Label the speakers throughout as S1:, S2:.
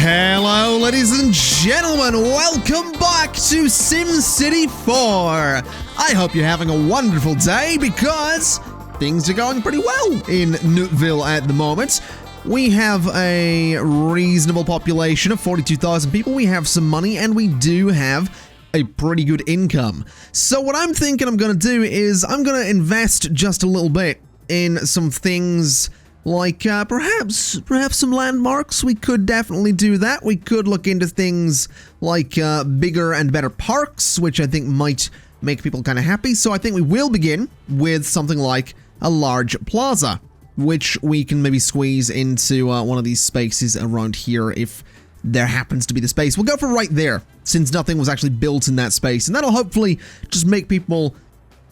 S1: Hello, ladies and gentlemen, welcome back to SimCity 4. I hope you're having a wonderful day because things are going pretty well in Neville at the moment. We have a reasonable population of 42,000 people, we have some money, and we do have a pretty good income. So what I'm thinking I'm going to do is I'm going to invest just a little bit in some things like perhaps some landmarks. We could definitely do that. We could look into things like bigger and better parks, which I think might make people kind of happy. So I think we will begin with something like a large plaza, which we can maybe squeeze into one of these spaces around here if there happens to be the space. We'll go for right there, since nothing was actually built in that space, and that'll hopefully just make people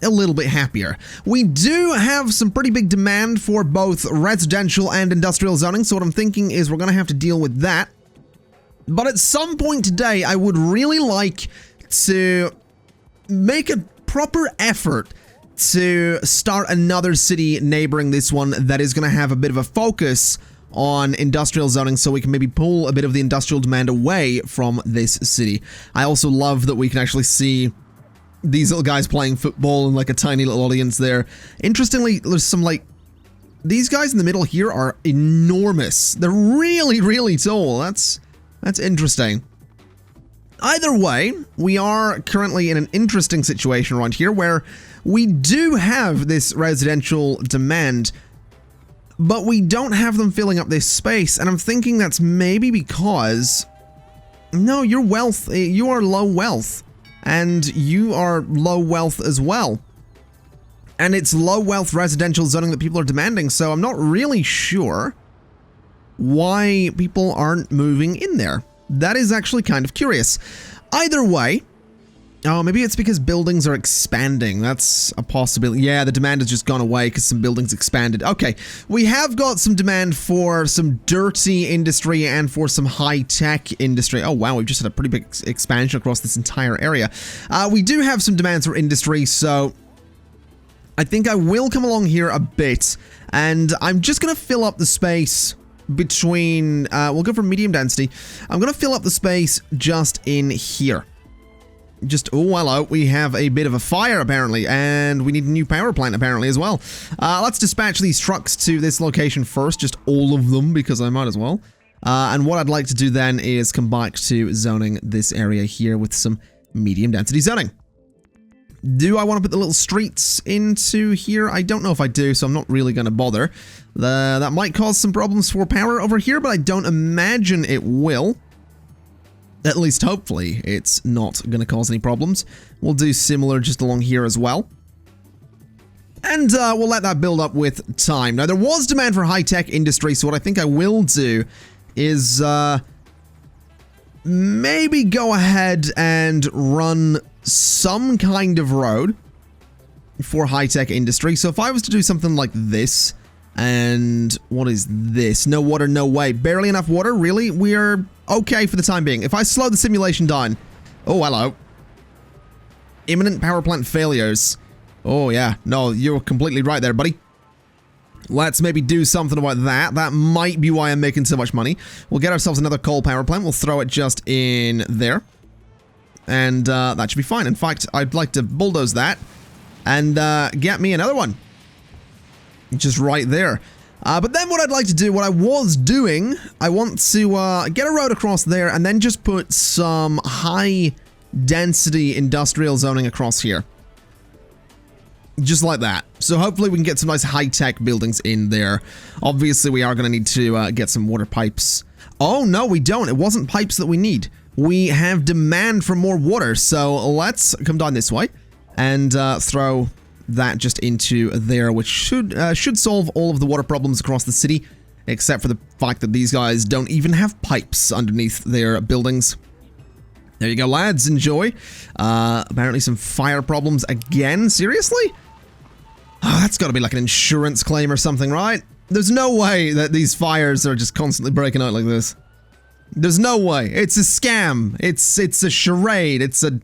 S1: a little bit happier. We do have some pretty big demand for both residential and industrial zoning, so what I'm thinking is we're going to have to deal with that. But at some point today, I would really like to make a proper effort to start another city neighboring this one that is going to have a bit of a focus on industrial zoning, so we can maybe pull a bit of the industrial demand away from this city. I also love that we can actually see these little guys playing football and like a tiny little audience there. Interestingly, there's some like, these guys in the middle here are enormous. They're really, really tall. That's interesting. Either way, we are currently in an interesting situation around here where we do have this residential demand, but we don't have them filling up this space, and I'm thinking that's maybe because, no, you are low wealth, and you are low wealth as well. And it's low wealth residential zoning that people are demanding, so I'm not really sure why people aren't moving in there. That is actually kind of curious. Either way, oh, maybe it's because buildings are expanding. That's a possibility. Yeah, the demand has just gone away because some buildings expanded. Okay, we have got some demand for some dirty industry and for some high-tech industry. Oh, wow, we've just had a pretty big expansion across this entire area. We do have some demands for industry, so I think I will come along here a bit, and I'm just going to fill up the space between, we'll go for medium density. I'm going to fill up the space just in here. Just, oh, hello, we have a bit of a fire apparently, and we need a new power plant apparently as well. Let's dispatch these trucks to this location first, just all of them, because I might as well. And what I'd like to do then is come back to zoning this area here with some medium density zoning. Do I want to put the little streets into here? I don't know if I do, so I'm not really going to bother. That might cause some problems for power over here, but I don't imagine it will. At least, hopefully, it's not going to cause any problems. We'll do similar just along here as well. And we'll let that build up with time. Now, there was demand for high-tech industry, so what I think I will do is maybe go ahead and run some kind of road for high-tech industry. So if I was to do something like this, and what is this? No water, no way. Barely enough water? Really? We're okay for the time being. If I slow the simulation down... Oh, hello. Imminent power plant failures. Oh, yeah. No, you're completely right there, buddy. Let's maybe do something about that. That might be why I'm making so much money. We'll get ourselves another coal power plant. We'll throw it just in there. And that should be fine. In fact, I'd like to bulldoze that and get me another one. Just right there. But then what I'd like to do, what I was doing, I want to get a road across there and then just put some high density industrial zoning across here. Just like that. So hopefully we can get some nice high-tech buildings in there. Obviously we are going to need to get some water pipes. Oh no, we don't. It wasn't pipes that we need. We have demand for more water. So let's come down this way and throw that just into there, which should solve all of the water problems across the city, except for the fact that these guys don't even have pipes underneath their buildings. There you go, lads. Enjoy. Apparently some fire problems again. Seriously? Oh, that's got to be like an insurance claim or something, right? There's no way that these fires are just constantly breaking out like this. There's no way. It's a scam. It's a charade. It's a...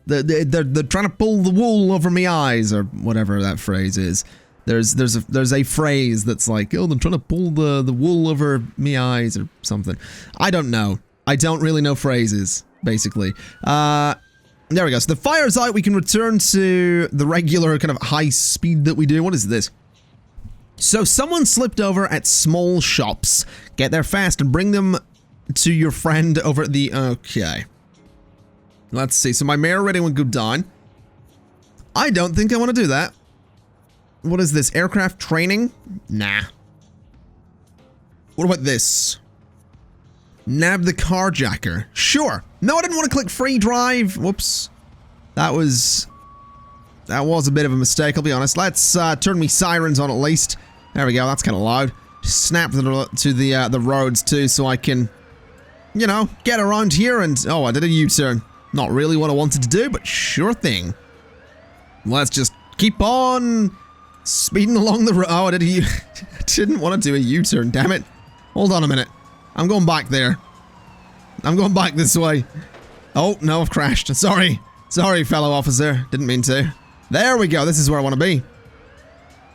S1: They're trying to pull the wool over me eyes, or whatever that phrase is. There's a phrase that's like, oh, they're trying to pull the wool over me eyes or something. I don't know. I don't really know phrases, basically. There we go. So the fire's out. We can return to the regular kind of high speed that we do. What is this? So someone slipped over at small shops. Get there fast and bring them to your friend over at the... Okay. Let's see. So my mayor rating would go down. I don't think I want to do that. What is this? Aircraft training? Nah. What about this? Nab the carjacker. Sure. No, I didn't want to click free drive. Whoops. That was a bit of a mistake, I'll be honest. Let's turn me sirens on at least. There we go. That's kind of loud. Snap to the roads too, so I can, you know, get around here and... Oh, I did a U-turn. Not really what I wanted to do, but sure thing. Let's just keep on speeding along the road. Oh, I didn't want to do a U-turn, damn it. Hold on a minute. I'm going back there. I'm going back this way. Oh, no, I've crashed. Sorry. Sorry, fellow officer. Didn't mean to. There we go. This is where I want to be.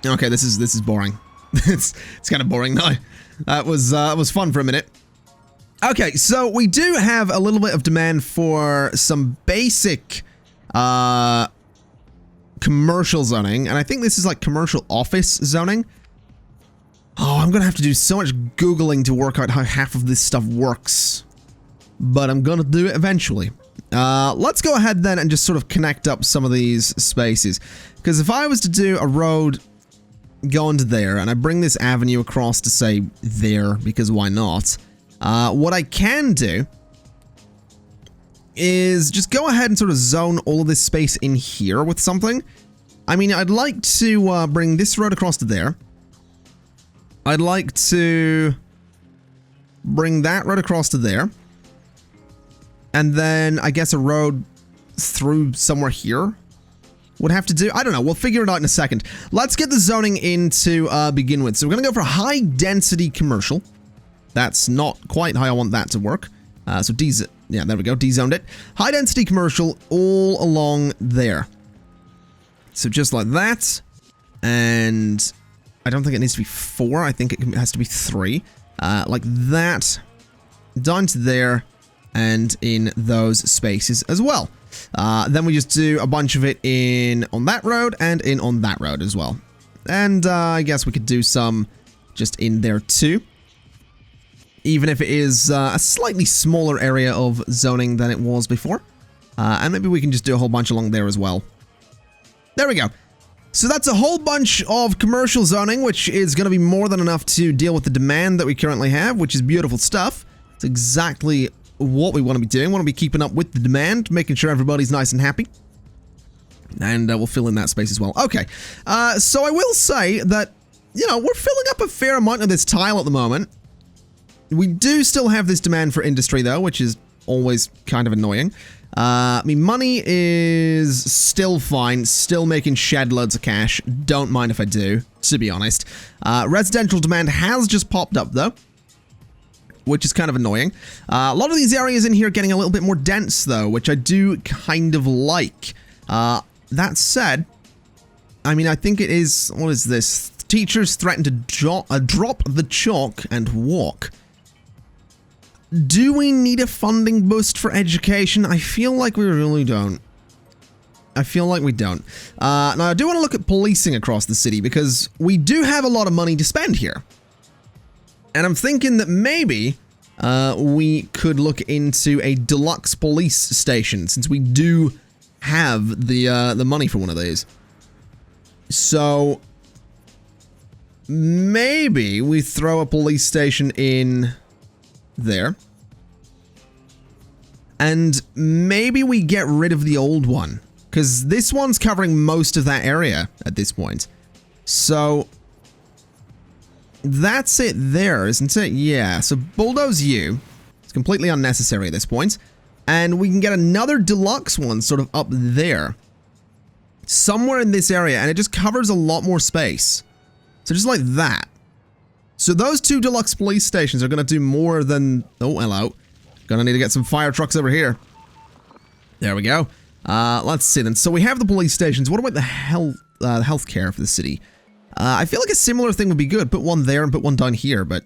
S1: Okay, this is boring. it's kind of boring now. That was fun for a minute. Okay, so we do have a little bit of demand for some basic commercial zoning, and I think this is like commercial office zoning. Oh, I'm gonna have to do so much Googling to work out how half of this stuff works. But I'm gonna do it eventually. Let's go ahead then and just sort of connect up some of these spaces. Because if I was to do a road going to there, and I bring this avenue across to say there, because why not? What I can do is just go ahead and sort of zone all of this space in here with something. I mean, I'd like to bring this road across to there. I'd like to bring that road across to there. And then, I guess a road through somewhere here would have to do. I don't know. We'll figure it out in a second. Let's get the zoning in to begin with. So we're going to go for high density commercial. That's not quite how I want that to work. So yeah, there we go. D-zoned it. High density commercial all along there. So just like that. And I don't think it needs to be 4. I think it has to be 3. Like that. Down to there. And in those spaces as well. Then we just do a bunch of it in on that road and in on that road as well. And I guess we could do some just in there too. Even if it is a slightly smaller area of zoning than it was before. And maybe we can just do a whole bunch along there as well. There we go. So that's a whole bunch of commercial zoning, which is going to be more than enough to deal with the demand that we currently have, which is beautiful stuff. It's exactly what we want to be doing. We want to be keeping up with the demand, making sure everybody's nice and happy. And we'll fill in that space as well. Okay, so I will say that, you know, we're filling up a fair amount of this tile at the moment. We do still have this demand for industry, though, which is always kind of annoying. I mean, money is still fine, still making shed loads of cash. Don't mind if I do, to be honest. Residential demand has just popped up, though, which is kind of annoying. A lot of these areas in here are getting a little bit more dense, though, which I do kind of like. That said, I mean, I think it is... What is this? Teachers threaten to drop the chalk and walk. Do we need a funding boost for education? I feel like we really don't. I feel like we don't. Now, I do want to look at policing across the city, because we do have a lot of money to spend here. And I'm thinking that maybe we could look into a deluxe police station, since we do have the money for one of these. So maybe we throw a police station in there. And maybe we get rid of the old one, because this one's covering most of that area at this point. So that's it there, isn't it? Yeah, so bulldoze you. It's completely unnecessary at this point. And we can get another deluxe one sort of up there. Somewhere in this area, and it just covers a lot more space. So just like that. So those 2 deluxe police stations are going to do more than... Oh, hello. Gonna need to get some fire trucks over here. There we go. Let's see then. So we have the police stations. What about the healthcare for the city? I feel like a similar thing would be good. Put one there and put one down here, but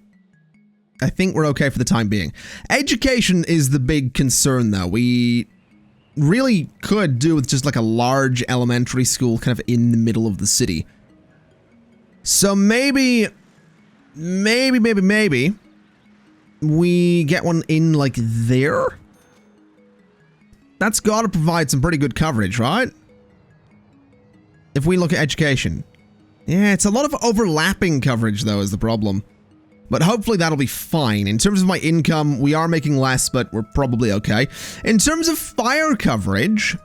S1: I think we're okay for the time being. Education is the big concern, though. We really could do with just like a large elementary school kind of in the middle of the city. So maybe we get one in like there? That's got to provide some pretty good coverage, right? If we look at education. Yeah, it's a lot of overlapping coverage, though, is the problem. But hopefully that'll be fine. In terms of my income, we are making less, but we're probably okay. In terms of fire coverage,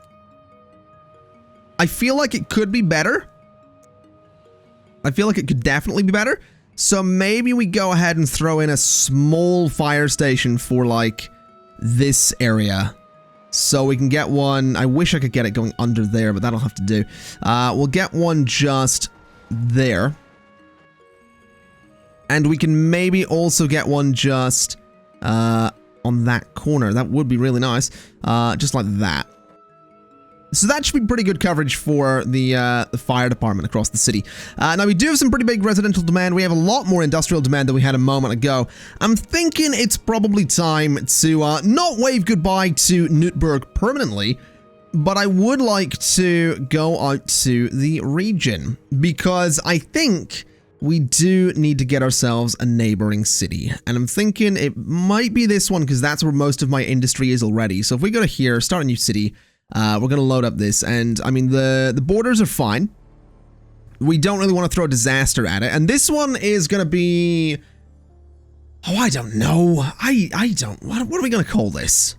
S1: I feel like it could be better. I feel like it could definitely be better. So maybe we go ahead and throw in a small fire station for, like, this area. So we can get one. I wish I could get it going under there, but that'll have to do. We'll get one just there. And we can maybe also get one just on that corner. That would be really nice. Just like that. So that should be pretty good coverage for the fire department across the city. Now, we do have some pretty big residential demand. We have a lot more industrial demand than we had a moment ago. I'm thinking it's probably time to not wave goodbye to Newtburg permanently, but I would like to go out to the region, because I think we do need to get ourselves a neighboring city. And I'm thinking it might be this one, because that's where most of my industry is already. So if we go to here, start a new city, we're going to load up this. And I mean, the borders are fine. We don't really want to throw a disaster at it. And this one is going to be... Oh, I don't know. I don't... What are we going to call this?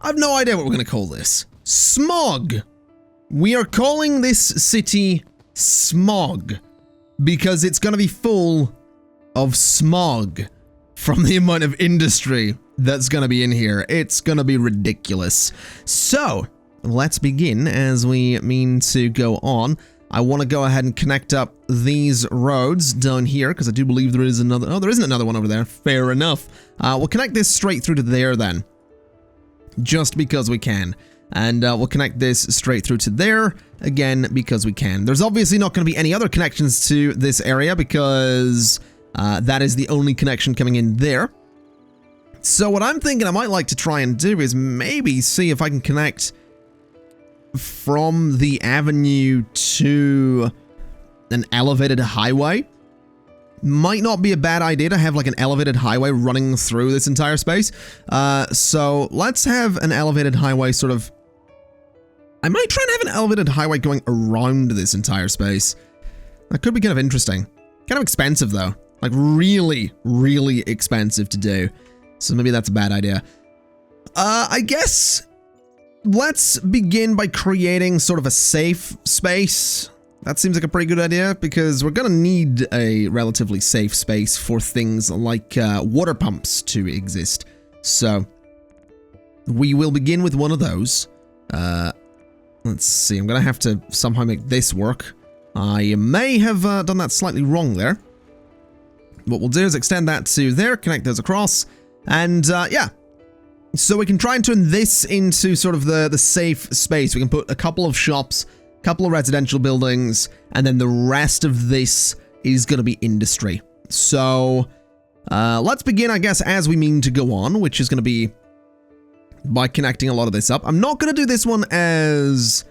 S1: I have no idea what we're going to call this. SMOG. We are calling this city SMOG, because it's going to be full of smog from the amount of industry that's going to be in here. It's going to be ridiculous. So, let's begin as we mean to go on. I want to go ahead and connect up these roads down here, because I do believe there is another... Oh, there isn't another one over there. Fair enough. We'll connect this straight through to there then, just because we can. And we'll connect this straight through to there, again, because we can. There's obviously not going to be any other connections to this area, because that is the only connection coming in there. So what I'm thinking I might like to try and do is maybe see if I can connect from the avenue to an elevated highway. Might not be a bad idea to have like an elevated highway running through this entire space. So let's have an elevated highway sort of... I might try and have an elevated highway going around this entire space. That could be kind of interesting. Kind of expensive though. Like really, really expensive to do. So maybe that's a bad idea. I guess let's begin by creating sort of a safe space. That seems like a pretty good idea, because we're going to need a relatively safe space for things like water pumps to exist. So we will begin with one of those. Let's see, I'm going to have to somehow make this work. I may have done that slightly wrong there. What we'll do is extend that to there, connect those across, and yeah. So we can try and turn this into sort of the safe space. We can put a couple of shops, a couple of residential buildings, and then the rest of this is going to be industry. So let's begin, I guess, as we mean to go on, which is going to be by connecting a lot of this up. I'm not going to do this one as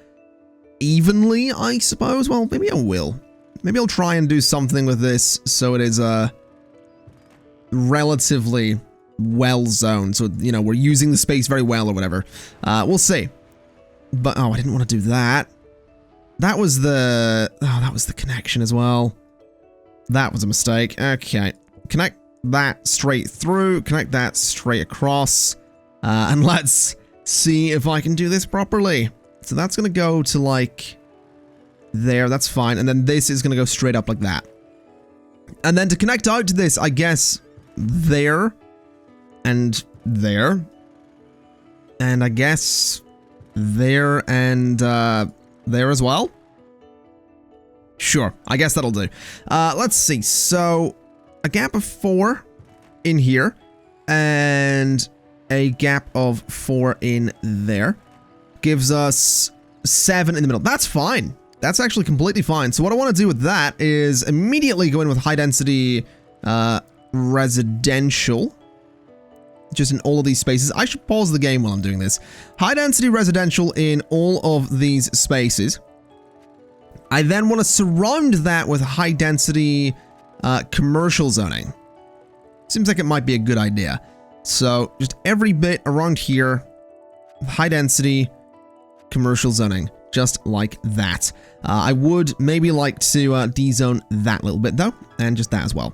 S1: evenly, I suppose. Well, maybe I will. Maybe I'll try and do something with this so it is relatively well zoned. So, you know, we're using the space very well or whatever. We'll see. But, oh, I didn't want to do that. That was the... Oh, that was the connection as well. That was a mistake. Okay. Connect that straight through. Connect that straight across. And let's see if I can do this properly. So that's going to go to, like, there. That's fine. And then this is going to go straight up like that. And then to connect out to this, I guess, there. And there. And I guess there and there as well. Sure. I guess that'll do. Let's see. So a gap of 4 in here. And a gap of 4 in there gives us 7 in the middle. That's fine. That's actually completely fine. So what I want to do with that is immediately go in with high density residential. Just in all of these spaces. I should pause the game while I'm doing this. High density residential in all of these spaces. I then want to surround that with high density commercial zoning. Seems like it might be a good idea. So just every bit around here, high density commercial zoning, just like that. I would maybe like to de-zone that little bit though, and just that as well.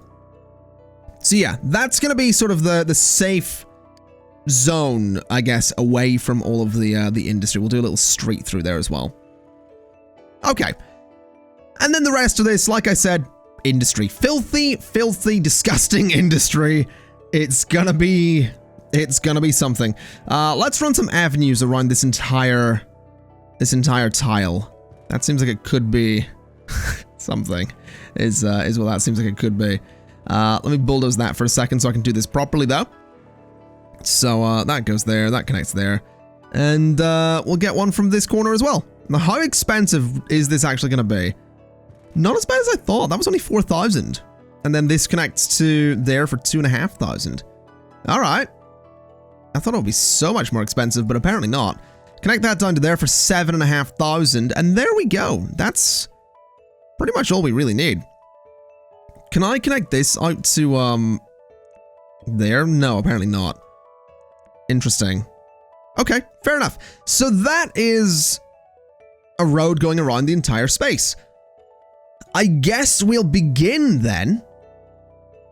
S1: So yeah, that's going to be sort of the safe zone, I guess, away from all of the industry. We'll do a little street through there as well. Okay. And then the rest of this, like I said, industry. Filthy, filthy, disgusting industry. It's gonna be something. Let's run some avenues around this entire tile. That seems like it could be something. Is what that seems like it could be. Let me bulldoze that for a second so I can do this properly though. So that goes there, that connects there. And we'll get one from this corner as well. Now, how expensive is this actually going to be? Not as bad as I thought. That was only 4,000. And then this connects to there for 2,500. All right. I thought it would be so much more expensive, but apparently not. Connect that down to there for 7,500. And there we go. That's pretty much all we really need. Can I connect this out to, there? No, apparently not. Interesting. Okay, fair enough. So that is a road going around the entire space. I guess we'll begin then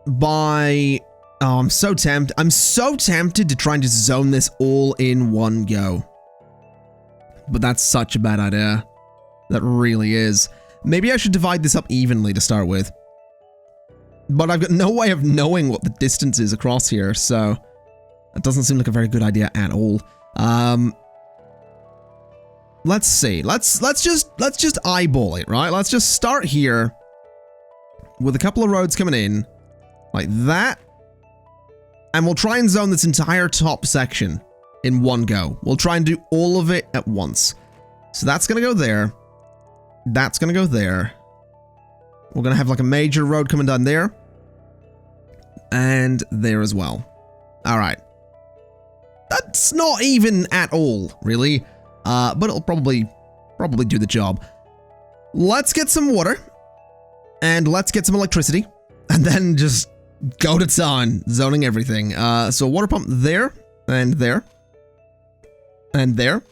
S1: by... Oh, I'm so tempted to try and just zone this all in one go. But that's such a bad idea. That really is. Maybe I should divide this up evenly to start with. But I've got no way of knowing what the distance is across here, so that doesn't seem like a very good idea at all. Let's see. Let's just eyeball it, right? Let's just start here with a couple of roads coming in like that. And we'll try and zone this entire top section in one go. We'll try and do all of it at once. So that's going to go there. That's going to go there. We're going to have like a major road coming down there. And there as well. All right. That's not even at all, really. But it'll probably do the job. Let's get some water. And let's get some electricity. And then just go to town, zoning everything. So water pump there, and there. And there.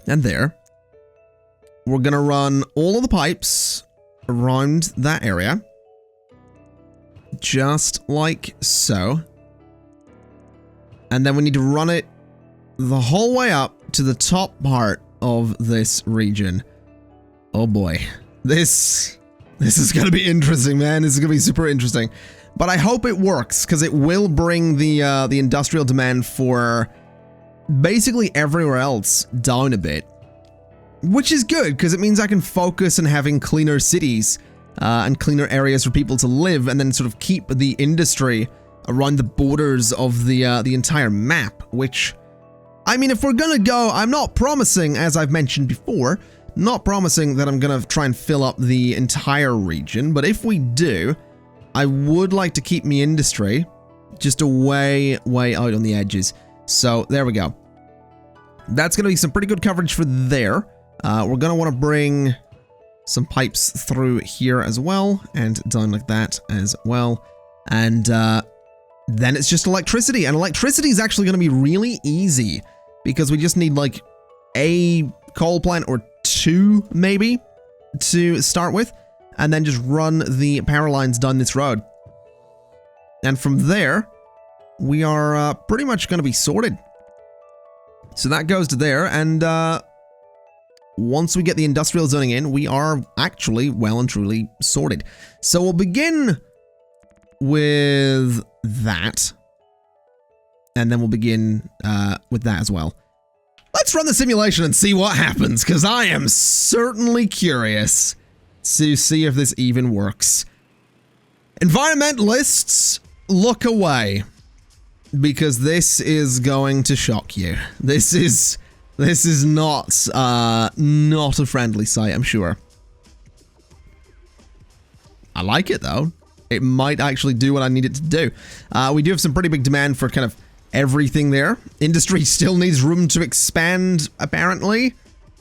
S1: And there. We're gonna run all of the pipes around that area. Just like so. And then we need to run it the whole way up to the top part of this region. Oh boy. This is going to be interesting, man. This is going to be super interesting. But I hope it works, because it will bring the industrial demand for basically everywhere else down a bit. Which is good, because it means I can focus on having cleaner cities and cleaner areas for people to live, and then sort of keep the industry around the borders of the entire map, which, I mean, if we're gonna go, I'm not promising, as I've mentioned before, not promising that I'm gonna try and fill up the entire region, but if we do, I would like to keep my industry just a way out on the edges. So there we go. That's gonna be some pretty good coverage for there. We're gonna want to bring some pipes through here as well, and down like that as well, and then it's just electricity, and electricity is actually going to be really easy because we just need like a coal plant or two maybe to start with, and then just run the power lines down this road. And from there, we are pretty much going to be sorted. So that goes to there, and once we get the industrial zoning in, we are actually well and truly sorted. So we'll begin with that, and then we'll begin with that as well. Let's run the simulation and see what happens, because I am certainly curious to see if this even works. Environmentalists, look away, because this is going to shock you. This is This is not a friendly sight, I'm sure. I like it, though. It might actually do what I need it to do. We do have some pretty big demand for kind of everything there. Industry still needs room to expand, apparently.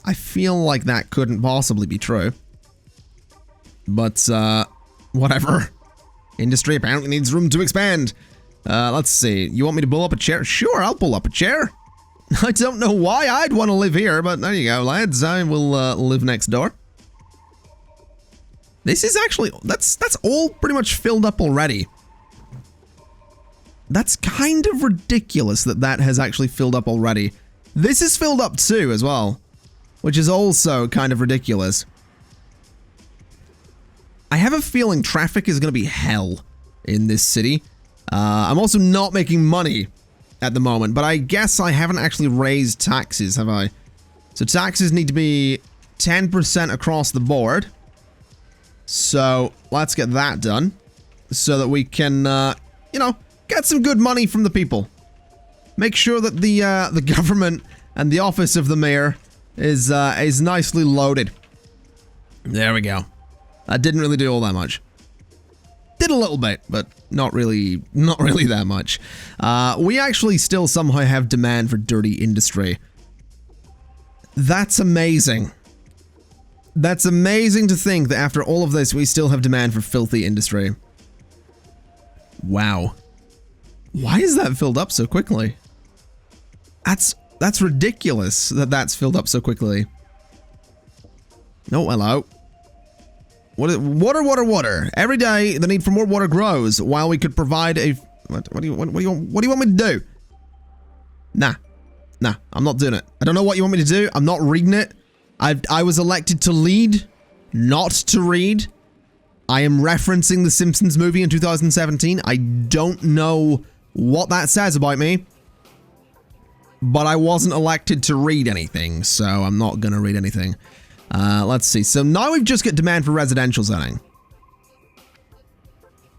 S1: I feel like that couldn't possibly be true. But, whatever. Industry apparently needs room to expand. Let's see. You want me to pull up a chair? Sure, I'll pull up a chair. I don't know why I'd want to live here, but there you go, lads. I will live next door. This is actually... That's all pretty much filled up already. That's kind of ridiculous that that has actually filled up already. This is filled up too, as well. Which is also kind of ridiculous. I have a feeling traffic is going to be hell in this city. I'm also not making money at the moment, but I guess I haven't actually raised taxes, have I? So taxes need to be 10% across the board. So let's get that done so that we can, you know, get some good money from the people. Make sure that the government and the office of the mayor is nicely loaded. There we go. That didn't really do all that much. Did a little bit, but not really that much. We actually still somehow have demand for dirty industry. That's amazing. That's amazing to think that after all of this, we still have demand for filthy industry. Wow. Why is that filled up so quickly? That's ridiculous that that's filled up so quickly. Oh, hello. Water. Every day, the need for more water grows, while we could provide a... What do you want me to do? Nah, I'm not doing it. I don't know what you want me to do. I'm not reading it. I was elected to lead, not to read. I am referencing the Simpsons movie in 2017. I don't know what that says about me, but I wasn't elected to read anything, so I'm not gonna read anything. Let's see. So now we've just got demand for residential zoning.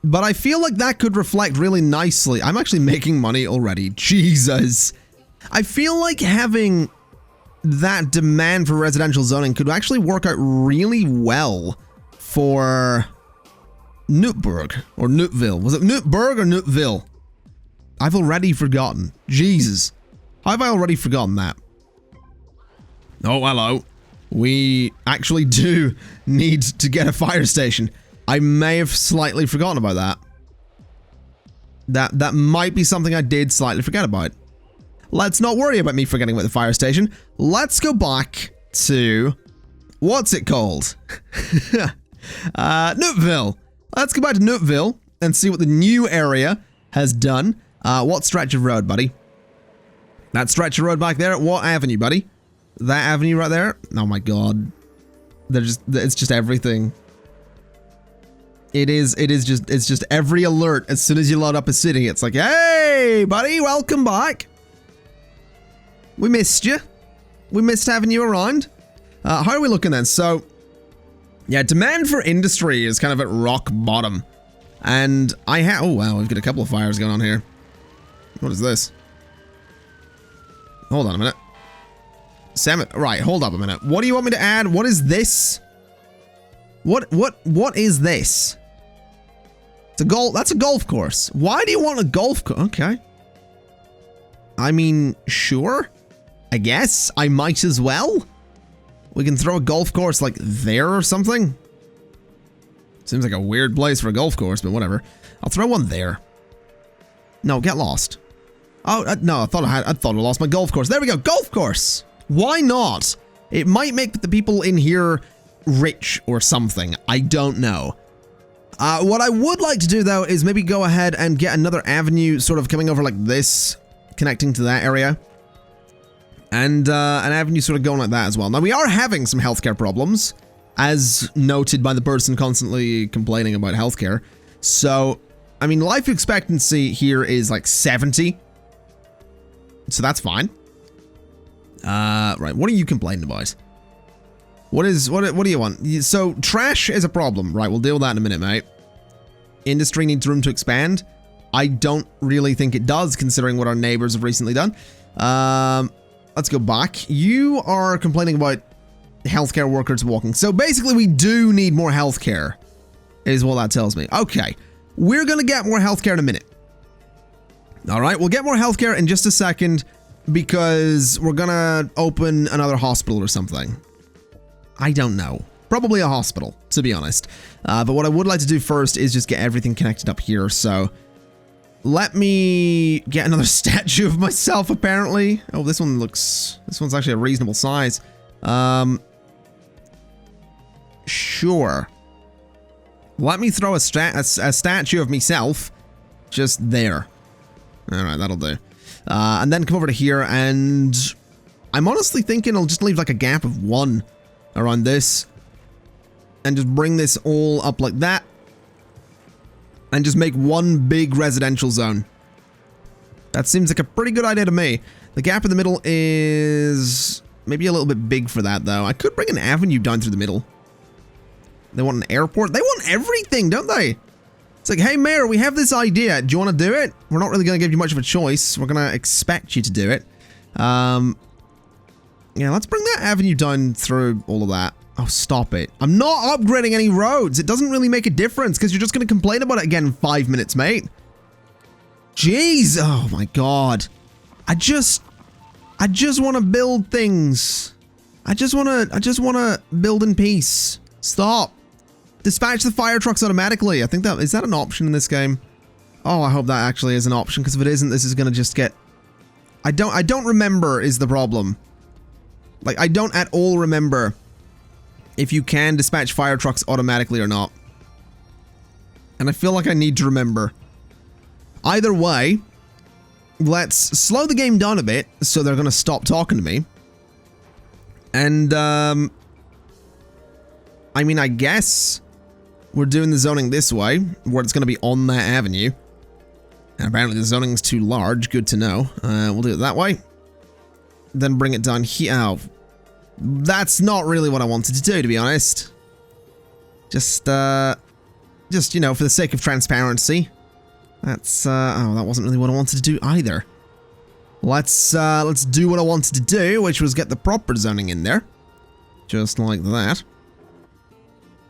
S1: But I feel like that could reflect really nicely. I'm actually making money already. Jesus. I feel like having that demand for residential zoning could actually work out really well for Newtburg or Newtville. Was it Newtburg or Newtville? I've already forgotten. Jesus. How have I already forgotten that? Oh, hello. We actually do need to get a fire station. I may have slightly forgotten about that. That might be something I did slightly forget about. Let's not worry about me forgetting about the fire station. Let's go back to... What's it called? Newtville. Let's go back to Newtville and see what the new area has done. What stretch of road, buddy? That stretch of road back there? What avenue, buddy? That avenue right there? Oh my god. It's just everything. It's just every alert as soon as you load up a city. It's like, hey, buddy, welcome back. We missed you. We missed having you around. How are we looking then? So, yeah, demand for industry is kind of at rock bottom. And oh wow, we've got a couple of fires going on here. What is this? Hold on a minute. Right, hold up a minute. What do you want me to add? What is this? What is this? That's a golf course. Why do you want a golf course? Okay. I mean, sure. I guess I might as well. We can throw a golf course like there or something. Seems like a weird place for a golf course, but whatever. I'll throw one there. No, get lost. Oh, no, I thought I lost my golf course. There we go, golf course. Why not? It might make the people in here rich or something. I don't know. What I would like to do, though, is maybe go ahead and get another avenue sort of coming over like this, connecting to that area. And an avenue sort of going like that as well. Now, we are having some healthcare problems, as noted by the person constantly complaining about healthcare. So, I mean, life expectancy here is like 70. So that's fine. Right, what are you complaining about? What do you want? So, trash is a problem. Right, we'll deal with that in a minute, mate. Industry needs room to expand. I don't really think it does, considering what our neighbors have recently done. let's go back. You are complaining about healthcare workers walking. So basically, we do need more healthcare, is what that tells me. Okay, we're going to get more healthcare in a minute. All right, we'll get more healthcare in just a second because we're going to open another hospital or something. I don't know. Probably a hospital, to be honest. But what I would like to do first is just get everything connected up here. So let me get another statue of myself, apparently. Oh, this one's actually a reasonable size. Sure. Let me throw a statue of myself just there. All right, that'll do. And then come over to here, and I'm honestly thinking I'll just leave like a gap of 1 around this, and just bring this all up like that, and just make one big residential zone. That seems like a pretty good idea to me. The gap in the middle is maybe a little bit big for that, though. I could bring an avenue down through the middle. They want an airport. They want everything, don't they? It's like, hey, Mayor, we have this idea. Do you want to do it? We're not really going to give you much of a choice. We're going to expect you to do it. Yeah, let's bring that avenue down through all of that. Oh, stop it. I'm not upgrading any roads. It doesn't really make a difference because you're just going to complain about it again in 5 minutes, mate. Jeez. Oh, my God. I just want to build things. I just want to build in peace. Stop. Dispatch the fire trucks automatically. I think that is that an option in this game? Oh, I hope that actually is an option, because if it isn't, this is going to just get... I don't remember is the problem. Like, I don't at all remember if you can dispatch fire trucks automatically or not. And I feel like I need to remember. Either way, let's slow the game down a bit so they're going to stop talking to me. And, I mean, I guess we're doing the zoning this way, where it's going to be on that avenue. And apparently the zoning's too large. Good to know. We'll do it that way. Then bring it down here. Oh, that's not really what I wanted to do, to be honest. Just, you know, for the sake of transparency. That's, oh, that wasn't really what I wanted to do either. Let's do what I wanted to do, which was get the proper zoning in there. Just like that.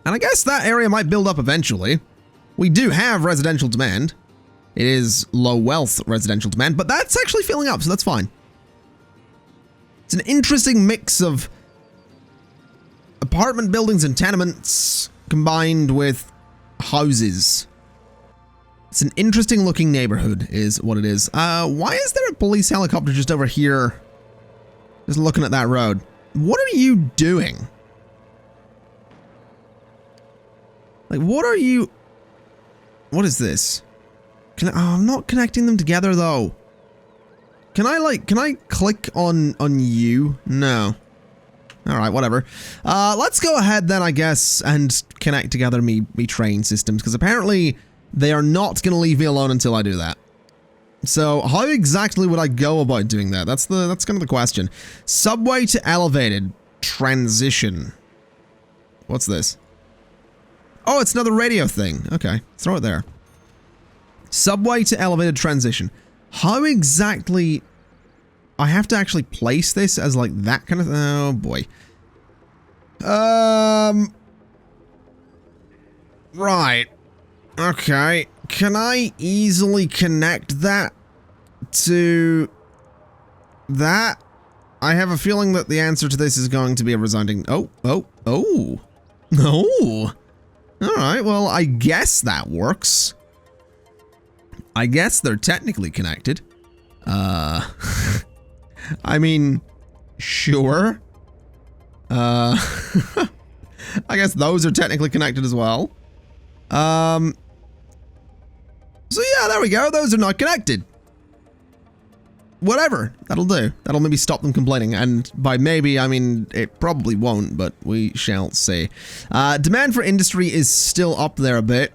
S1: And I guess that area might build up eventually. We do have residential demand. It is low wealth residential demand, but that's actually filling up, so that's fine. It's an interesting mix of apartment buildings and tenements combined with houses. It's an interesting looking neighborhood is what it is. Why is there a police helicopter just over here? Just looking at that road. What are you doing? Like, what are you... What is this? Oh, I'm not connecting them together, though. Can I click on you? No. Alright, whatever. Let's go ahead then, I guess, and connect together me train systems, because apparently they are not going to leave me alone until I do that. So, how exactly would I go about doing that? That's kind of the question. Subway to elevated. Transition. What's this? Oh, it's another radio thing. Okay, throw it there. Subway to elevated transition. How exactly... I have to actually place this as like that kind of... Oh, boy. Right. Okay. Can I easily connect that to that? I have a feeling that the answer to this is going to be a resounding... Oh. Alright, well, I guess that works. I guess they're technically connected. I mean, sure. I guess those are technically connected as well. So yeah, there we go. Those are not connected. Whatever. That'll do. That'll maybe stop them complaining. And by maybe, I mean, it probably won't, but we shall see. Demand for industry is still up there a bit.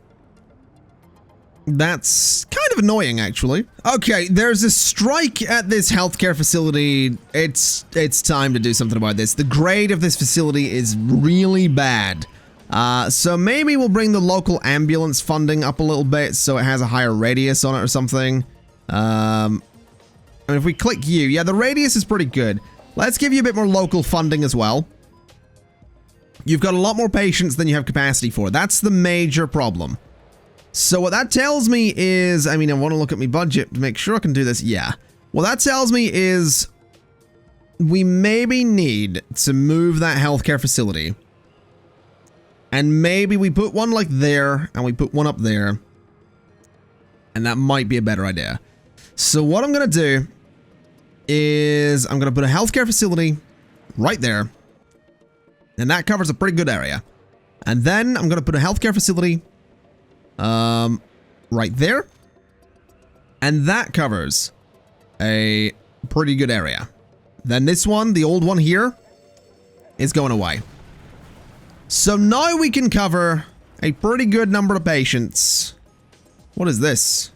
S1: That's kind of annoying, actually. Okay, there's a strike at this healthcare facility. It's time to do something about this. The grade of this facility is really bad. So maybe we'll bring the local ambulance funding up a little bit so it has a higher radius on it or something. I mean, if we click you, yeah, the radius is pretty good. Let's give you a bit more local funding as well. You've got a lot more patients than you have capacity for. That's the major problem. So what that tells me is, I mean, I want to look at my budget to make sure I can do this. Yeah. What that tells me is we maybe need to move that healthcare facility. And maybe we put one like there, and we put one up there. And that might be a better idea. So what I'm going to do is I'm going to put a healthcare facility right there. And that covers a pretty good area. And then I'm going to put a healthcare facility right there. And that covers a pretty good area. Then this one, the old one here, is going away. So now we can cover a pretty good number of patients. What is this?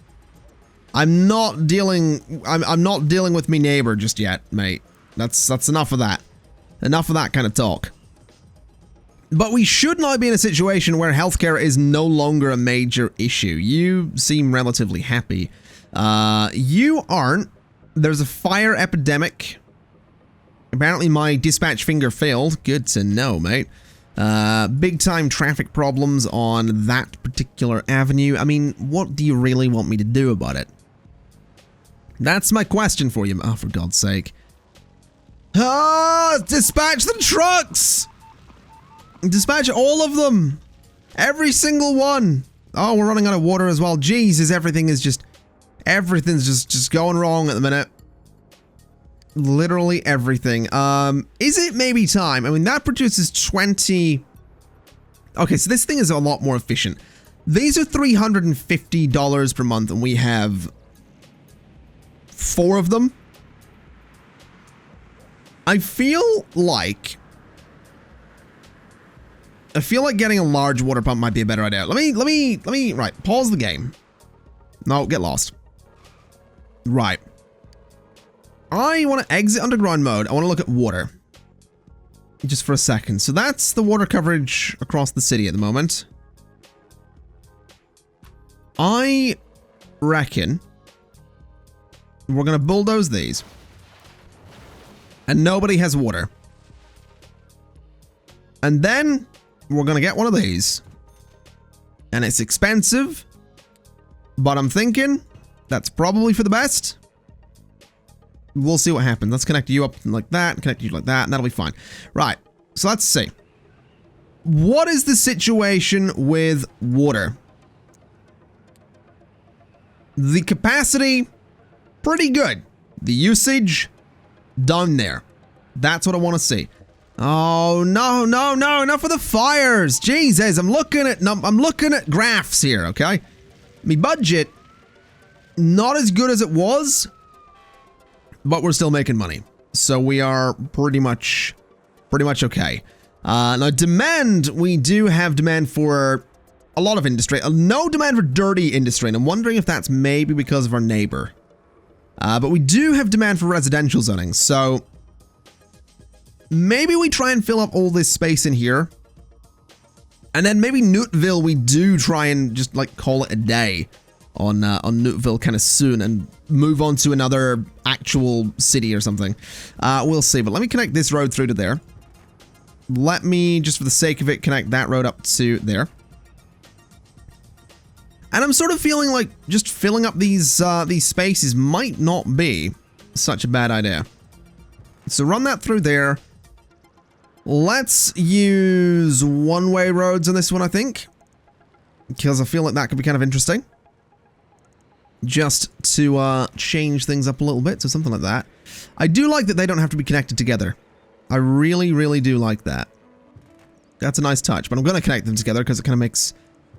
S1: I'm not dealing with me neighbor just yet, mate. That's enough of that. Enough of that kind of talk. But we should now be in a situation where healthcare is no longer a major issue. You seem relatively happy. You aren't. There's a fire epidemic. Apparently my dispatch finger failed. Good to know, mate. Big time traffic problems on that particular avenue. I mean, what do you really want me to do about it? That's my question for you. Oh, for God's sake. Ah, dispatch the trucks! Dispatch all of them. Every single one. Oh, we're running out of water as well. Jesus, everything's just going wrong at the minute. Literally everything. Is it maybe time? I mean, that produces 20. Okay, so this thing is a lot more efficient. These are $350 per month, and we have 4 of them. I feel like getting a large water pump might be a better idea. Let me, right, pause the game. No, get lost. Right. I want to exit underground mode. I want to look at water. Just for a second. So that's the water coverage across the city at the moment. I reckon we're going to bulldoze these. And nobody has water. And then we're going to get one of these. And it's expensive. But I'm thinking that's probably for the best. We'll see what happens. Let's connect you up like that, connect you like that, and that'll be fine. Right, so let's see. What is the situation with water? The capacity, pretty good. The usage, down there. That's what I want to see. Oh, no, enough of the fires. Jesus, I'm looking at graphs here, okay? My budget, not as good as it was, but we're still making money. So we are pretty much okay. Now demand, we do have demand for a lot of industry. No demand for dirty industry, and I'm wondering if that's maybe because of our neighbor. But we do have demand for residential zoning, so maybe we try and fill up all this space in here. And then maybe Neville, we do try and just like call it a day on Neville kind of soon and move on to another actual city or something. We'll see, but let me connect this road through to there. Let me, just for the sake of it, connect that road up to there. And I'm sort of feeling like just filling up these spaces might not be such a bad idea. So run that through there. Let's use one-way roads on this one, I think, because I feel like that could be kind of interesting. Just to change things up a little bit, so something like that. I do like that they don't have to be connected together. I really, really do like that. That's a nice touch, but I'm going to connect them together because it kind of makes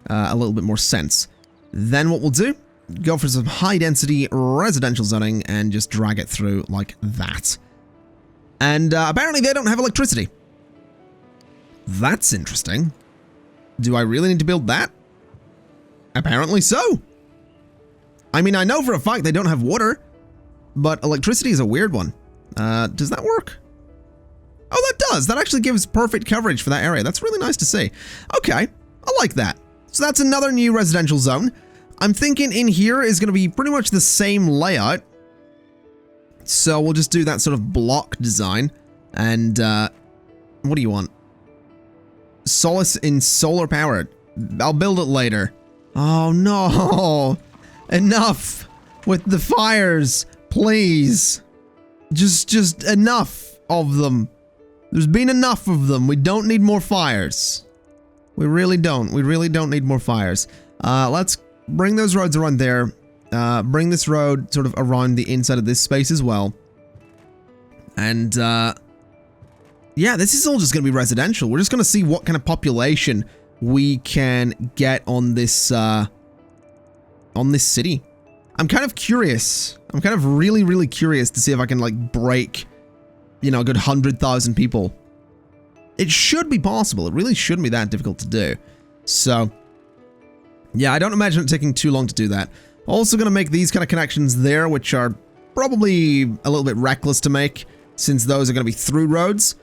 S1: a little bit more sense. Then what we'll do, go for some high-density residential zoning and just drag it through like that. And apparently they don't have electricity. That's interesting. Do I really need to build that? Apparently so. I mean, I know for a fact they don't have water, but electricity is a weird one. Does that work? Oh, that does. That actually gives perfect coverage for that area. That's really nice to see. Okay, I like that. So that's another new residential zone. I'm thinking in here is going to be pretty much the same layout. So we'll just do that sort of block design. And, what do you want? Solace in solar power. I'll build it later. Oh no! Enough with the fires, please. Just enough of them. There's been enough of them. We don't need more fires. We really don't. We really don't need more fires. Let's bring those roads around there. Bring this road sort of around the inside of this space as well. And, yeah, this is all just going to be residential. We're just going to see what kind of population we can get on this city. I'm kind of curious. I'm kind of really curious to see if I can, like, break, you know, a good 100,000 people. It should be possible. It really shouldn't be that difficult to do. So, yeah, I don't imagine it taking too long to do that. Also going to make these kind of connections there, which are probably a little bit reckless to make, since those are going to be through roads.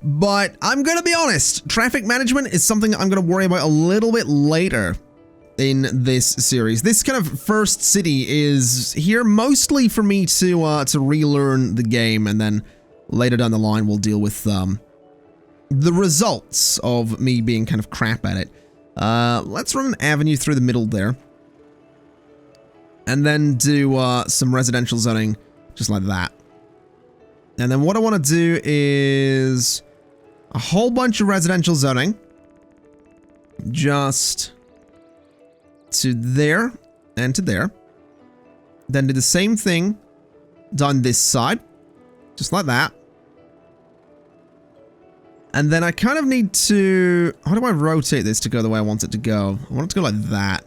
S1: But I'm going to be honest, traffic management is something I'm going to worry about a little bit later in this series. This kind of first city is here mostly for me to relearn the game, and then later down the line we'll deal with the results of me being kind of crap at it. Let's run an avenue through the middle there. And then do some residential zoning just like that. And then what I want to do is a whole bunch of residential zoning. Just to there and to there. Then do the same thing down this side. Just like that. And then I kind of need to... How do I rotate this to go the way I want it to go? I want it to go like that.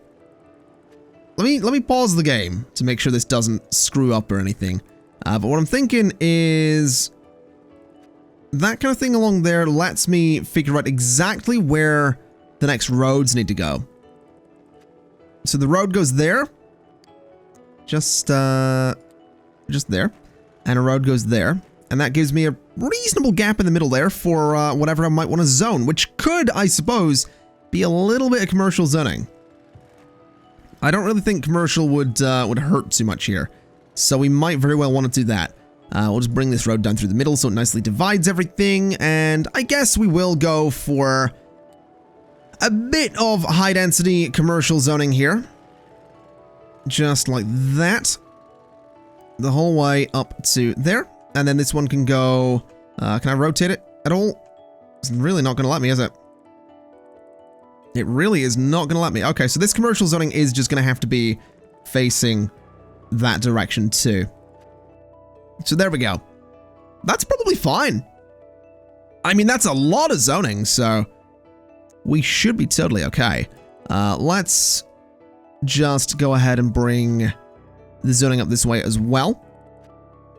S1: Let me pause the game to make sure this doesn't screw up or anything. But what I'm thinking is... That kind of thing along there lets me figure out exactly where the next roads need to go. So the road goes there. Just there. And a road goes there. And that gives me a reasonable gap in the middle there for whatever I might want to zone, which could, I suppose, be a little bit of commercial zoning. I don't really think commercial would hurt too much here, so we might very well want to do that. We'll just bring this road down through the middle so it nicely divides everything, and I guess we will go for a bit of high-density commercial zoning here. Just like that. The whole way up to there. And then this one can go... can I rotate it at all? It's really not going to let me, is it? It really is not going to let me. Okay, so this commercial zoning is just going to have to be facing that direction too. So there we go. That's probably fine. I mean, that's a lot of zoning, so we should be totally okay. Let's just go ahead and bring the zoning up this way as well.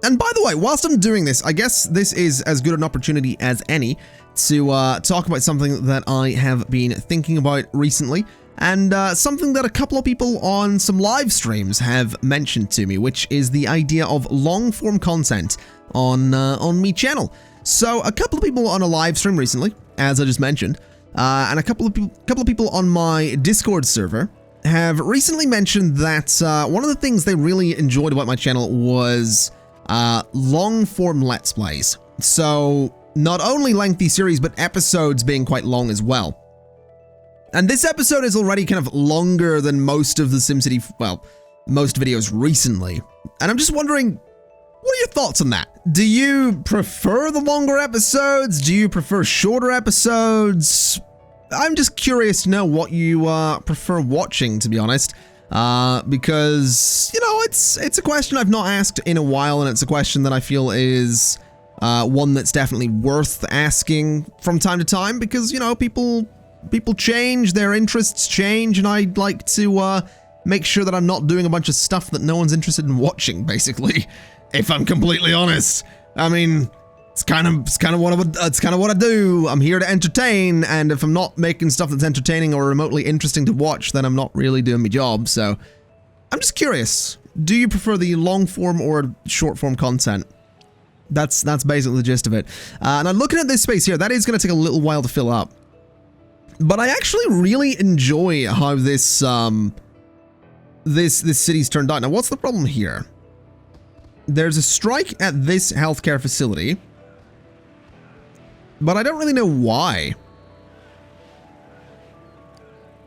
S1: And by the way, whilst I'm doing this, I guess this is as good an opportunity as any to talk about something that I have been thinking about recently, and something that a couple of people on some live streams have mentioned to me, which is the idea of long-form content on me channel. So a couple of people on a live stream recently, as I just mentioned, and a couple of people on my Discord server have recently mentioned that one of the things they really enjoyed about my channel was long-form Let's Plays. So, not only lengthy series, but episodes being quite long as well. And this episode is already kind of longer than most of the SimCity, well, most videos recently. And I'm just wondering, what are your thoughts on that? Do you prefer the longer episodes? Do you prefer shorter episodes? I'm just curious to know what you prefer watching, to be honest. Because, you know, it's a question I've not asked in a while, and it's a question that I feel is one that's definitely worth asking from time to time, because, you know, people change, their interests change, and I'd like to make sure that I'm not doing a bunch of stuff that no one's interested in watching, basically, if I'm completely honest. I mean, it's kind of what I do. I'm here to entertain, and if I'm not making stuff that's entertaining or remotely interesting to watch, then I'm not really doing my job. So I'm just curious, do you prefer the long form or short form content? That's basically the gist of it. And I'm looking at this space here. That is going to take a little while to fill up, but I actually really enjoy how this this city's turned out. Now, what's the problem here? there's a strike at this healthcare facility, but I don't really know why.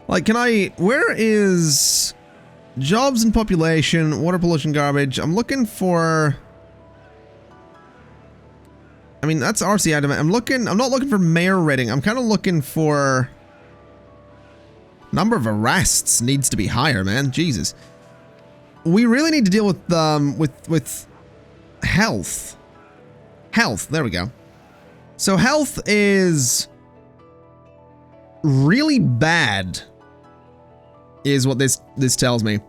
S1: Like, where is jobs and population, water pollution, garbage? I'm looking for, I mean, that's RC item. I'm not looking for mayor rating. I'm kind of looking for number of arrests needs to be higher, man. Jesus. We really need to deal with health. Health, there we go. So health is really bad, is what this tells me.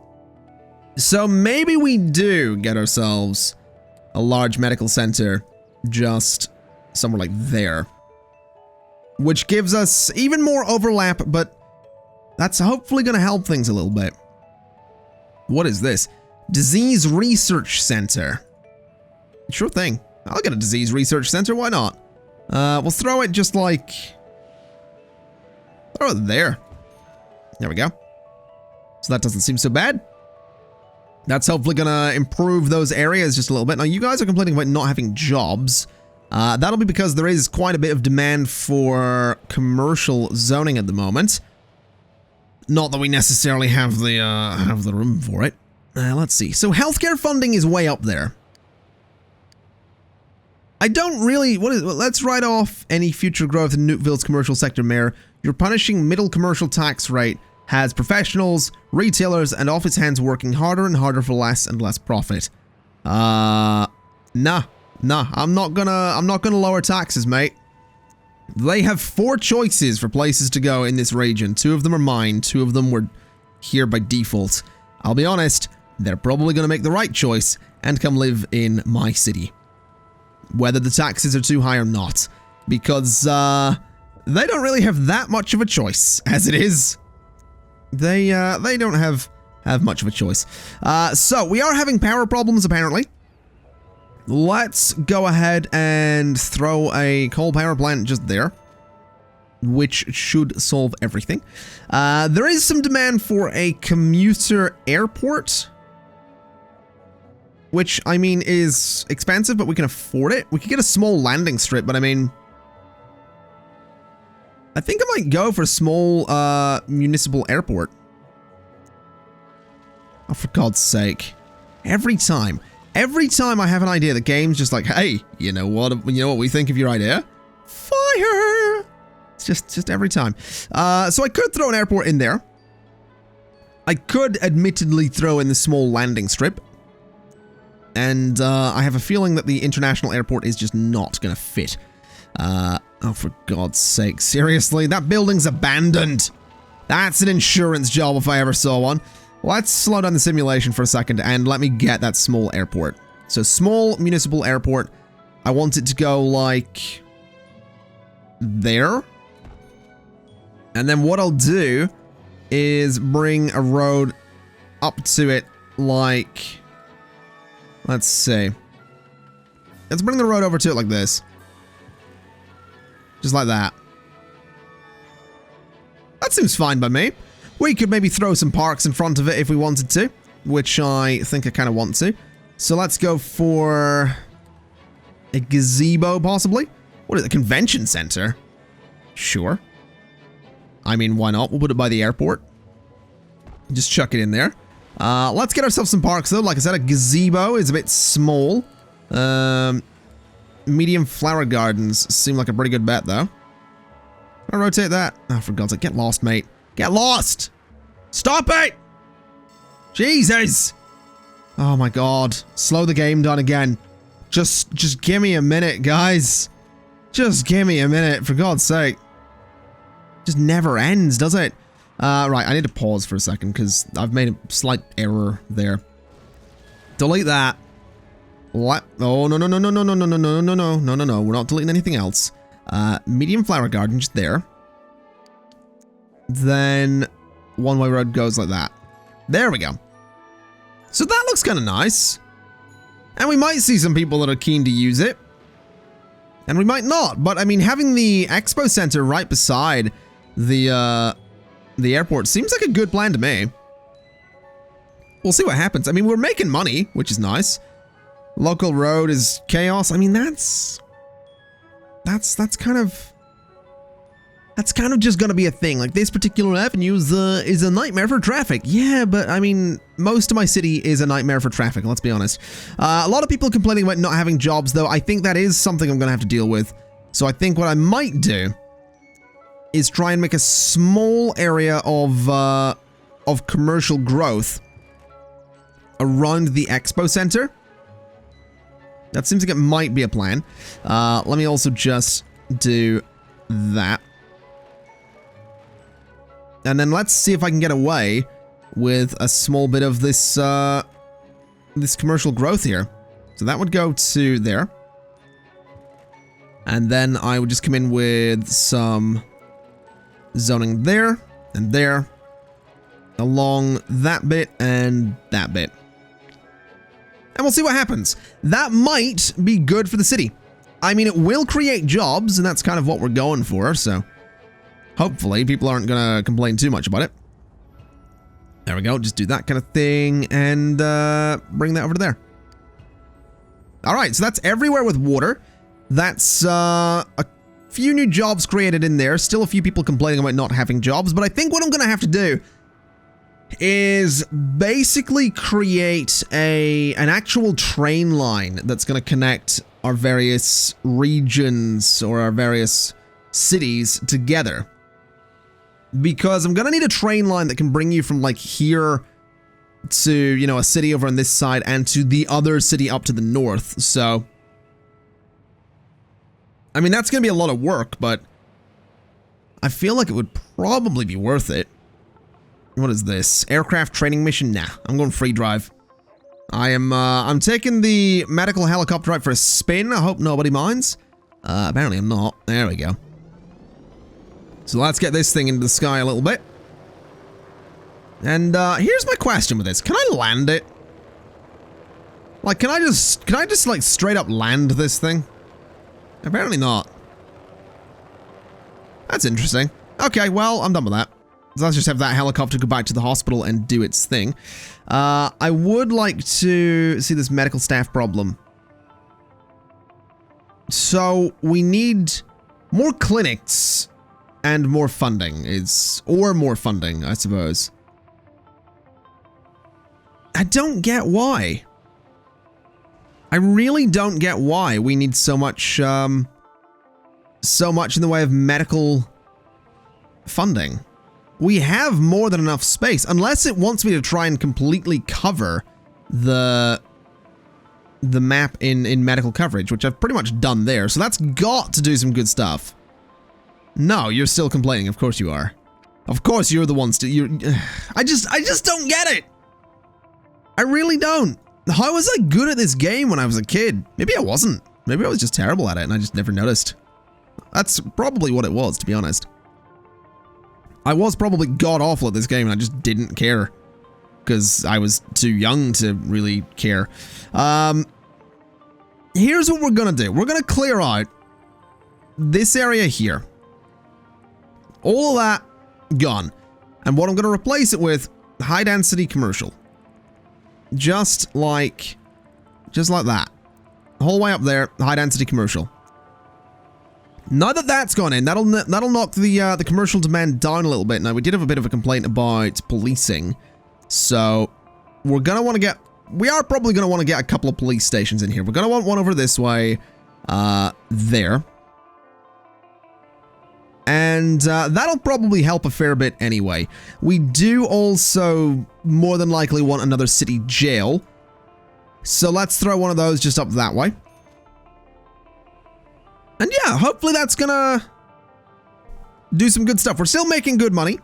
S1: So maybe we do get ourselves a large medical center just somewhere like there, which gives us even more overlap, but that's hopefully going to help things a little bit. What is this? Disease Research Center. Sure thing. I'll get a disease research center. Why not? We'll throw it just like... throw it there. There we go. So that doesn't seem so bad. That's hopefully going to improve those areas just a little bit. Now, you guys are complaining about not having jobs. That'll be because there is quite a bit of demand for commercial zoning at the moment. Not that we necessarily have the room for it. Let's see. So healthcare funding is way up there. I don't really... let's write off any future growth in Newtville's commercial sector, Mayor. Your punishing middle commercial tax rate has professionals, retailers, and office hands working harder and harder for less and less profit. Nah. I'm not gonna lower taxes, mate. They have 4 choices for places to go in this region. 2 of them are mine. 2 of them were here by default. I'll be honest, they're probably going to make the right choice and come live in my city. Whether the taxes are too high or not. Because, they don't really have that much of a choice, as it is. They don't have much of a choice. So, we are having power problems, apparently. Let's go ahead and throw a coal power plant just there, which should solve everything. There is some demand for a commuter airport, which, I mean, is expensive, but we can afford it. We could get a small landing strip, but I mean, I think I might go for a small municipal airport. Oh, for God's sake. Every time I have an idea, the game's just like, hey, you know what we think of your idea? Fire! It's just every time. So I could throw an airport in there. I could admittedly throw in the small landing strip. And I have a feeling that the international airport is just not going to fit. Oh, for God's sake. Seriously? That building's abandoned. That's an insurance job if I ever saw one. Let's slow down the simulation for a second and let me get that small airport. So small municipal airport. I want it to go like there. And then what I'll do is bring a road up to it like, let's see. Let's bring the road over to it like this. Just like that. That seems fine by me. We could maybe throw some parks in front of it if we wanted to, which I think I kind of want to. So let's go for a gazebo, possibly. What is it? A convention center? Sure. I mean, why not? We'll put it by the airport. Just chuck it in there. Let's get ourselves some parks, though. Like I said, a gazebo is a bit small. Medium flower gardens seem like a pretty good bet, though. I'll rotate that. Oh, for God's sake, get lost, mate. Get lost! Stop it! Jesus! Oh my God. Slow the game down again. Just give me a minute, guys. Just give me a minute, for God's sake. Just never ends, does it? Right, I need to pause for a second because I've made a slight error there. Delete that. What? Oh, no. We're not deleting anything else. Medium flower garden just there. Then one-way road goes like that. There we go. So that looks kind of nice. And we might see some people that are keen to use it. And we might not. But, I mean, having the expo center right beside the airport seems like a good plan to me. We'll see what happens. I mean, we're making money, which is nice. Local road is chaos. I mean, that's kind of just gonna be a thing. Like, this particular avenue is a nightmare for traffic. Yeah, but I mean, most of my city is a nightmare for traffic, let's be honest. A lot of people complaining about not having jobs, though. I think that is something I'm gonna have to deal with. So I think what I might do is try and make a small area of commercial growth around the expo center. That seems like it might be a plan. Let me also just do that. And then let's see if I can get away with a small bit of this this commercial growth here. So that would go to there. And then I would just come in with some zoning there and there, along that bit and that bit. And we'll see what happens. That might be good for the city. I mean, it will create jobs, and that's kind of what we're going for, so hopefully people aren't going to complain too much about it. There we go, just do that kind of thing, and bring that over to there. Alright, so that's everywhere with water. That's a few new jobs created in there. Still a few people complaining about not having jobs, but I think what I'm going to have to do is basically create an actual train line that's going to connect our various regions or our various cities together. Because I'm going to need a train line that can bring you from like here to, you know, a city over on this side and to the other city up to the north. So, I mean, that's going to be a lot of work, but I feel like it would probably be worth it. What is this? Aircraft training mission? Nah, I'm going free drive. I'm taking the medical helicopter out for a spin. I hope nobody minds. Apparently I'm not. There we go. So let's get this thing into the sky a little bit. And here's my question with this. Can I land it? Like, can I just like straight up land this thing? Apparently not. That's interesting. Okay, well, I'm done with that. So let's just have that helicopter go back to the hospital and do its thing. I would like to see this medical staff problem. So we need more clinics and more funding or more funding, I suppose. I don't get why. I really don't get why we need so much in the way of medical funding. We have more than enough space, unless it wants me to try and completely cover the map in medical coverage, which I've pretty much done there. So that's got to do some good stuff. No, you're still complaining. Of course you are. Of course you're the ones to. I just don't get it. I really don't. How was I good at this game when I was a kid? Maybe I wasn't. Maybe I was just terrible at it and I just never noticed. That's probably what it was, to be honest. I was probably god-awful at this game and I just didn't care. Because I was too young to really care. Here's what we're gonna do. We're gonna clear out this area here. All of that, gone. And what I'm gonna replace it with, high-density commercial. Just like that. The whole way up there, high-density commercial. Now that that's gone in, that'll knock the commercial demand down a little bit. Now, we did have a bit of a complaint about policing, so we are probably gonna want to get a couple of police stations in here. We're gonna want one over this way, there, and that'll probably help a fair bit anyway. We do also more than likely want another city jail, so let's throw one of those just up that way. And yeah, hopefully that's gonna do some good stuff. We're still making good money,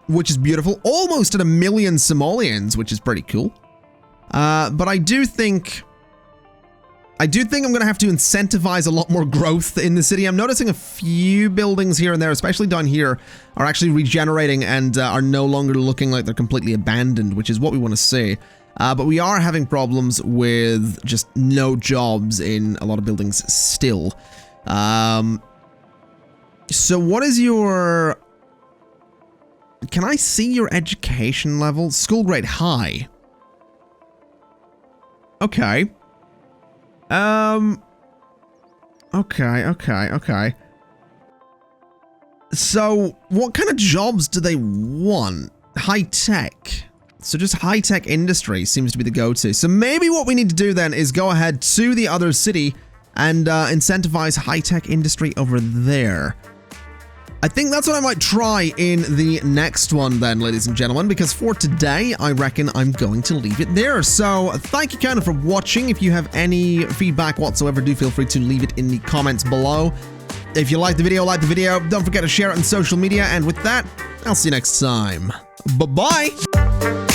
S1: which is beautiful. Almost at 1 million simoleons, which is pretty cool. But I do think I'm gonna have to incentivize a lot more growth in the city. I'm noticing a few buildings here and there, especially down here, are actually regenerating and are no longer looking like they're completely abandoned, which is what we want to see. But we are having problems with just no jobs in a lot of buildings still. So what is your... Can I see your education level? School grade high. Okay. Okay. So, what kind of jobs do they want? High tech. So just high tech industry seems to be the go-to. So maybe what we need to do then is go ahead to the other city and incentivize high tech industry over there. I think that's what I might try in the next one then, ladies and gentlemen, because for today, I reckon I'm going to leave it there. So thank you kind of for watching. If you have any feedback whatsoever, do feel free to leave it in the comments below. If you like the video, don't forget to share it on social media. And with that, I'll see you next time. Bye-bye.